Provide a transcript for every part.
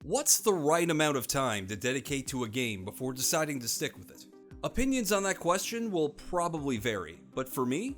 What's the right amount of time to dedicate to a game before deciding to stick with it? Opinions on that question will probably vary, but for me,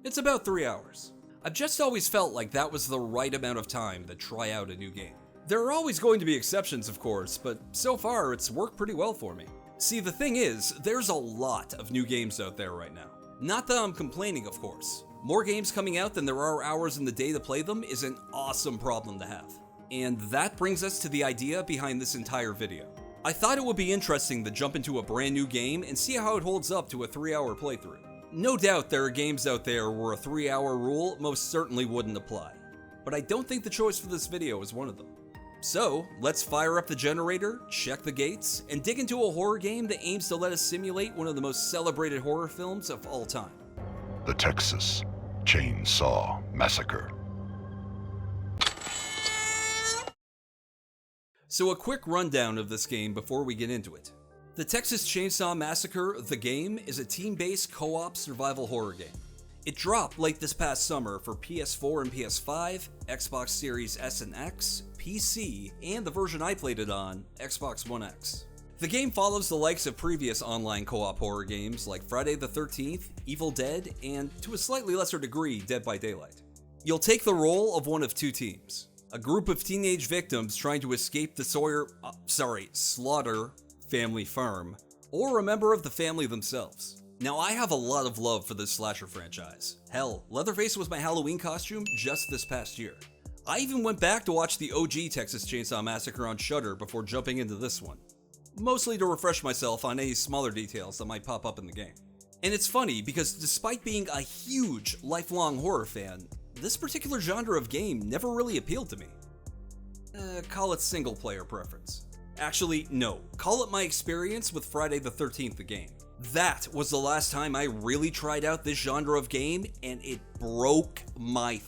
it's about 3 hours. I've just always felt like that was the right amount of time to try out a new game. There are always going to be exceptions, of course, but so far it's worked pretty well for me. See, the thing is, there's a lot of new games out there right now. Not that I'm complaining, of course. More games coming out than there are hours in the day to play them is an awesome problem to have. And that brings us to the idea behind this entire video. I thought it would be interesting to jump into a brand new game and see how it holds up to a 3-hour playthrough. No doubt there are games out there where a 3-hour rule most certainly wouldn't apply, but I don't think the choice for this video is one of them. So, let's fire up the generator, check the gates, and dig into a horror game that aims to let us simulate one of the most celebrated horror films of all time. The Texas Chainsaw Massacre. So a quick rundown of this game before we get into it. The Texas Chainsaw Massacre, the game, is a team-based co-op survival horror game. It dropped late this past summer for PS4 and PS5, Xbox Series S and X, PC, and the version I played it on, Xbox One X. The game follows the likes of previous online co-op horror games like Friday the 13th, Evil Dead, and to a slightly lesser degree, Dead by Daylight. You'll take the role of one of two teams. A group of teenage victims trying to escape the Slaughter family farm, or a member of the family themselves. Now, I have a lot of love for this slasher franchise. Hell, Leatherface was my Halloween costume just this past year. I even went back to watch the OG Texas Chainsaw Massacre on Shudder before jumping into this one. Mostly to refresh myself on any smaller details that might pop up in the game. And it's funny because despite being a huge lifelong horror fan, this particular genre of game never really appealed to me. Call it single player preference. Actually, no. Call it my experience with Friday the 13th the game. That was the last time I really tried out this genre of game, and it broke my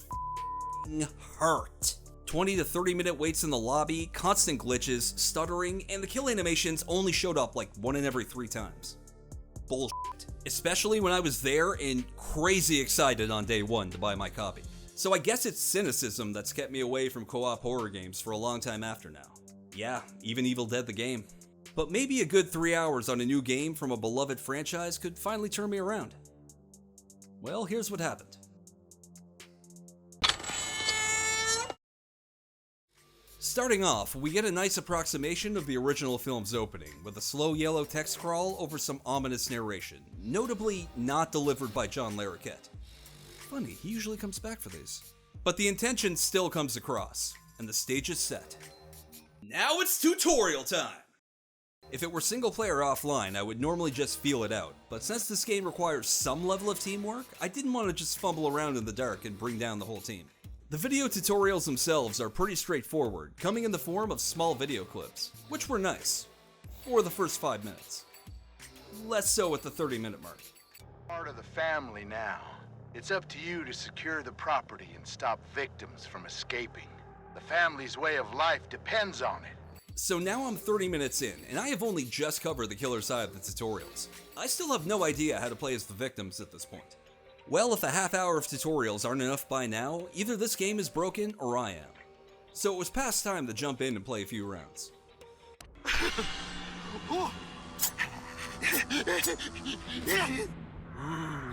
heart. 20 to 30 minute waits in the lobby, constant glitches, stuttering, and the kill animations only showed up like 1 in every 3 times. Bullshit. Especially when I was there and crazy excited on day 1 to buy my copy. So I guess it's cynicism that's kept me away from co-op horror games for a long time after now. Yeah, even Evil Dead the game. But maybe a good 3 hours on a new game from a beloved franchise could finally turn me around. Well, here's what happened. Starting off, we get a nice approximation of the original film's opening, with a slow yellow text crawl over some ominous narration, notably not delivered by John Larroquette. Funny, he usually comes back for these. But the intention still comes across, and the stage is set. Now it's tutorial time! If it were single player offline, I would normally just feel it out, but since this game requires some level of teamwork, I didn't want to just fumble around in the dark and bring down the whole team. The video tutorials themselves are pretty straightforward, coming in the form of small video clips, which were nice, for the first 5 minutes. Less so at the 30-minute mark. Part of the family now. It's up to you to secure the property and stop victims from escaping. The family's way of life depends on it. So now I'm 30 minutes in, and I have only just covered the killer side of the tutorials. I still have no idea how to play as the victims at this point. Well, if a half hour of tutorials aren't enough by now, either this game is broken or I am. So it was past time to jump in and play a few rounds. Ooh,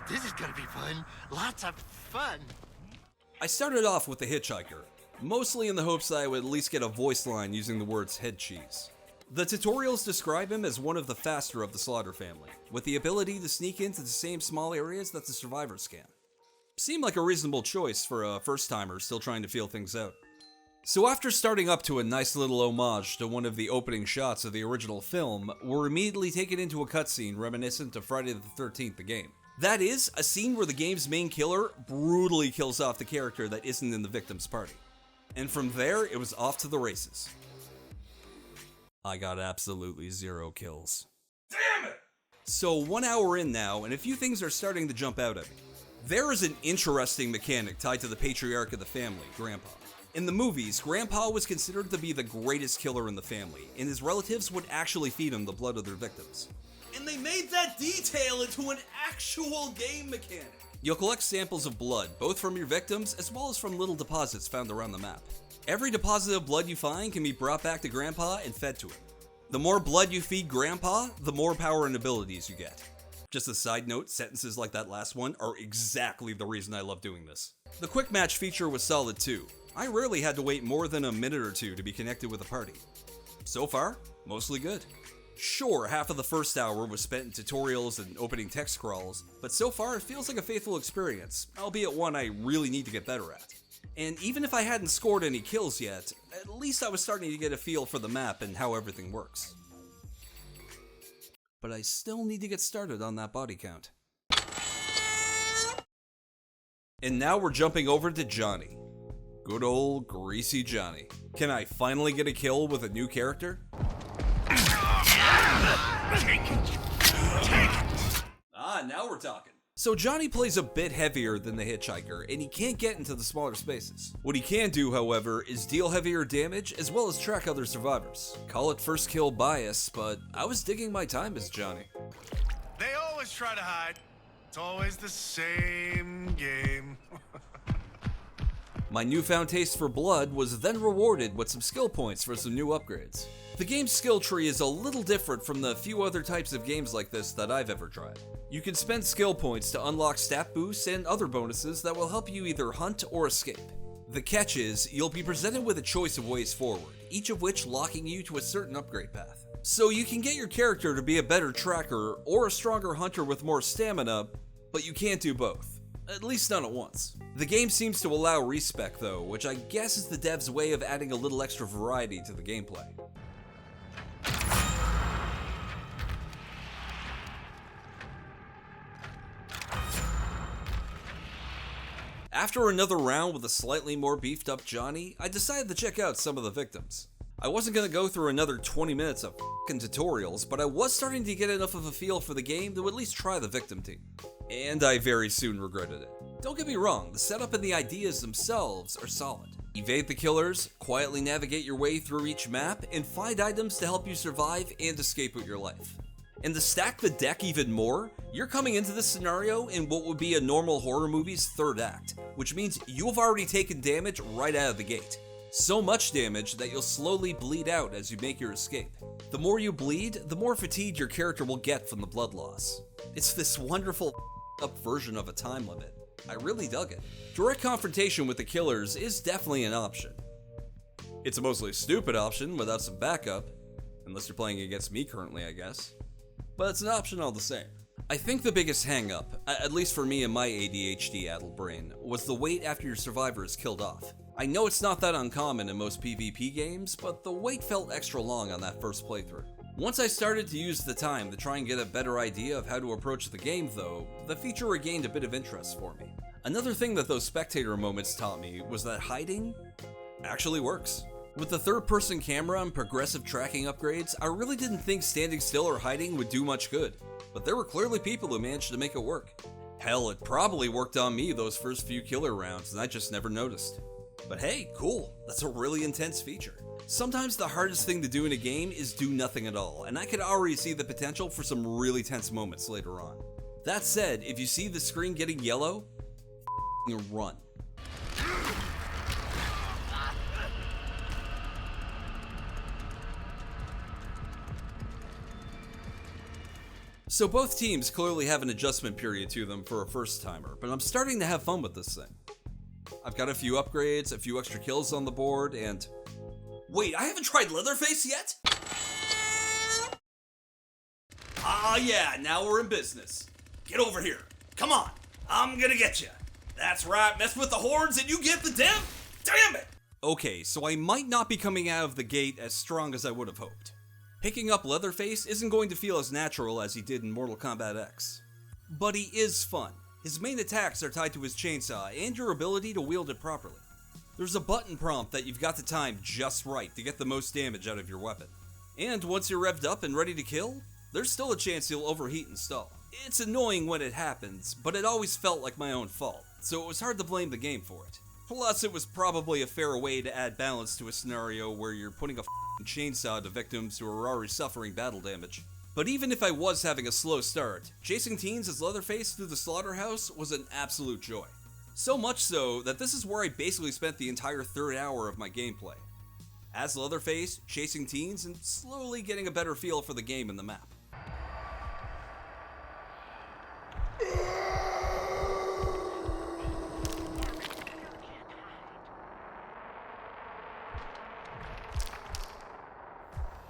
this is gonna be fun. Lots of fun. I started off with the hitchhiker, mostly in the hopes that I would at least get a voice line using the words head cheese. The tutorials describe him as one of the faster of the Slaughter family, with the ability to sneak into the same small areas that the survivors can. Seemed like a reasonable choice for a first-timer still trying to feel things out. So after starting up to a nice little homage to one of the opening shots of the original film, we're immediately taken into a cutscene reminiscent of Friday the 13th the game. That is, a scene where the game's main killer brutally kills off the character that isn't in the victim's party. And from there, it was off to the races. I got absolutely 0 kills. Damn it! So 1 hour in now, and a few things are starting to jump out at me. There is an interesting mechanic tied to the patriarch of the family, Grandpa. In the movies, Grandpa was considered to be the greatest killer in the family, and his relatives would actually feed him the blood of their victims. And they made that detail into an actual game mechanic! You'll collect samples of blood, both from your victims as well as from little deposits found around the map. Every deposit of blood you find can be brought back to Grandpa and fed to him. The more blood you feed Grandpa, the more power and abilities you get. Just a side note, sentences like that last one are exactly the reason I love doing this. The quick match feature was solid too. I rarely had to wait more than a minute or two to be connected with a party. So far, mostly good. Sure, half of the first hour was spent in tutorials and opening text scrolls, but so far it feels like a faithful experience, albeit one I really need to get better at. And even if I hadn't scored any kills yet, at least I was starting to get a feel for the map and how everything works. But I still need to get started on that body count. And now we're jumping over to Johnny. Good old Greasy Johnny. Can I finally get a kill with a new character? Ah, now we're talking. So Johnny plays a bit heavier than the Hitchhiker, and he can't get into the smaller spaces. What he can do, however, is deal heavier damage as well as track other survivors. Call it first kill bias, but I was digging my time as Johnny. They always try to hide. It's always the same game. My newfound taste for blood was then rewarded with some skill points for some new upgrades. The game's skill tree is a little different from the few other types of games like this that I've ever tried. You can spend skill points to unlock stat boosts and other bonuses that will help you either hunt or escape. The catch is, you'll be presented with a choice of ways forward, each of which locking you to a certain upgrade path. So you can get your character to be a better tracker or a stronger hunter with more stamina, but you can't do both. At least not at once. The game seems to allow respec though, which I guess is the devs' way of adding a little extra variety to the gameplay. After another round with a slightly more beefed up Johnny, I decided to check out some of the victims. I wasn't going to go through another 20 minutes of f***ing tutorials, but I was starting to get enough of a feel for the game to at least try the victim team. And I very soon regretted it. Don't get me wrong, the setup and the ideas themselves are solid. Evade the killers, quietly navigate your way through each map, and find items to help you survive and escape with your life. And to stack the deck even more, you're coming into this scenario in what would be a normal horror movie's third act, which means you have already taken damage right out of the gate. So much damage that you'll slowly bleed out as you make your escape. The more you bleed, the more fatigued your character will get from the blood loss. It's this wonderful up version of a time limit. I really dug it. Direct confrontation with the killers is definitely an option. It's a mostly stupid option without some backup, unless you're playing against me currently, I guess. But it's an option all the same. I think the biggest hang-up, at least for me and my ADHD-addled brain, was the wait after your survivor is killed off. I know it's not that uncommon in most PvP games, but the wait felt extra long on that first playthrough. Once I started to use the time to try and get a better idea of how to approach the game though, the feature regained a bit of interest for me. Another thing that those spectator moments taught me was that hiding actually works. With the third-person camera and progressive tracking upgrades, I really didn't think standing still or hiding would do much good, but there were clearly people who managed to make it work. Hell, it probably worked on me those first few killer rounds and I just never noticed. But hey, cool, that's a really intense feature. Sometimes the hardest thing to do in a game is do nothing at all, and I could already see the potential for some really tense moments later on. That said, if you see the screen getting yellow, run. So both teams clearly have an adjustment period to them for a first timer, but I'm starting to have fun with this thing. I've got a few upgrades, a few extra kills on the board, and... Wait, I haven't tried Leatherface yet? Ah yeah, now we're in business. Get over here. Come on, I'm gonna get you. That's right, mess with the horns and you get the damn it! Okay, so I might not be coming out of the gate as strong as I would have hoped. Picking up Leatherface isn't going to feel as natural as he did in Mortal Kombat X. But he is fun. His main attacks are tied to his chainsaw and your ability to wield it properly. There's a button prompt that you've got to time just right to get the most damage out of your weapon. And once you're revved up and ready to kill, there's still a chance you'll overheat and stall. It's annoying when it happens, but it always felt like my own fault, so it was hard to blame the game for it. Plus, it was probably a fair way to add balance to a scenario where you're putting a chainsaw to victims who are already suffering battle damage. But even if I was having a slow start, chasing teens as Leatherface through the slaughterhouse was an absolute joy. So much so that this is where I basically spent the entire third hour of my gameplay. As Leatherface, chasing teens, and slowly getting a better feel for the game and the map.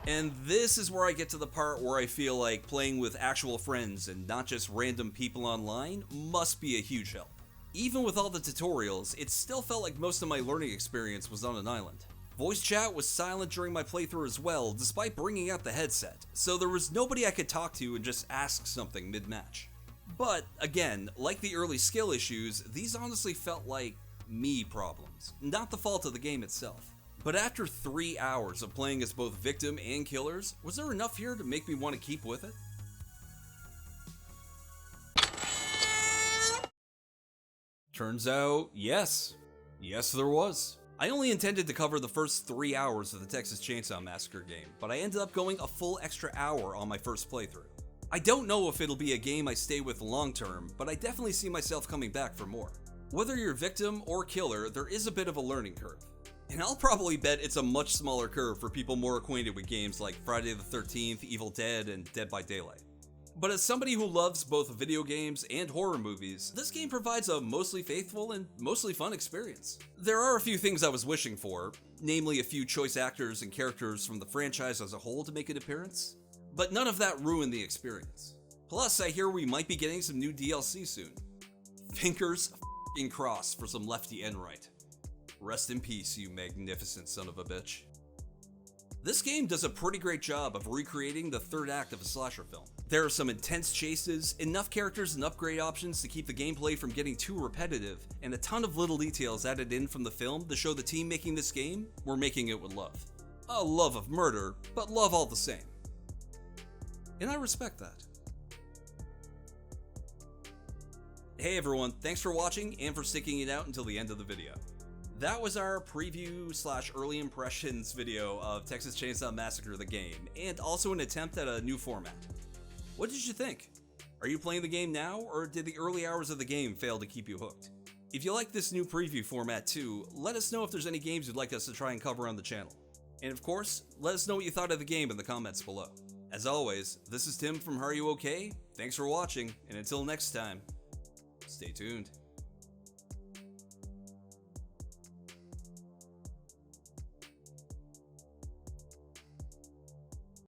And this is where I get to the part where I feel like playing with actual friends and not just random people online must be a huge help. Even with all the tutorials, it still felt like most of my learning experience was on an island. Voice chat was silent during my playthrough as well, despite bringing out the headset, so there was nobody I could talk to and just ask something mid-match. But, again, like the early skill issues, these honestly felt like me problems, not the fault of the game itself. But after 3 hours of playing as both victim and killers, was there enough here to make me want to keep with it? Turns out, yes. Yes, there was. I only intended to cover the first 3 hours of the Texas Chainsaw Massacre game, but I ended up going a full extra hour on my first playthrough. I don't know if it'll be a game I stay with long term, but I definitely see myself coming back for more. Whether you're victim or killer, there is a bit of a learning curve. And I'll probably bet it's a much smaller curve for people more acquainted with games like Friday the 13th, Evil Dead, and Dead by Daylight. But as somebody who loves both video games and horror movies, this game provides a mostly faithful and mostly fun experience. There are a few things I was wishing for, namely a few choice actors and characters from the franchise as a whole to make an appearance, but none of that ruined the experience. Plus, I hear we might be getting some new DLC soon. Fingers f***ing crossed for some Lefty Enright. Rest in peace, you magnificent son of a bitch. This game does a pretty great job of recreating the third act of a slasher film. There are some intense chases, enough characters and upgrade options to keep the gameplay from getting too repetitive, and a ton of little details added in from the film to show the team making this game were making it with love. A love of murder, but love all the same. And I respect that. Hey everyone, thanks for watching and for sticking it out until the end of the video. That was our preview / early impressions video of Texas Chainsaw Massacre the game, and also an attempt at a new format. What did you think? Are you playing the game now, or did the early hours of the game fail to keep you hooked? If you like this new preview format too, let us know if there's any games you'd like us to try and cover on the channel. And of course, let us know what you thought of the game in the comments below. As always, this is Tim from Haruokay, thanks for watching, and until next time, stay tuned.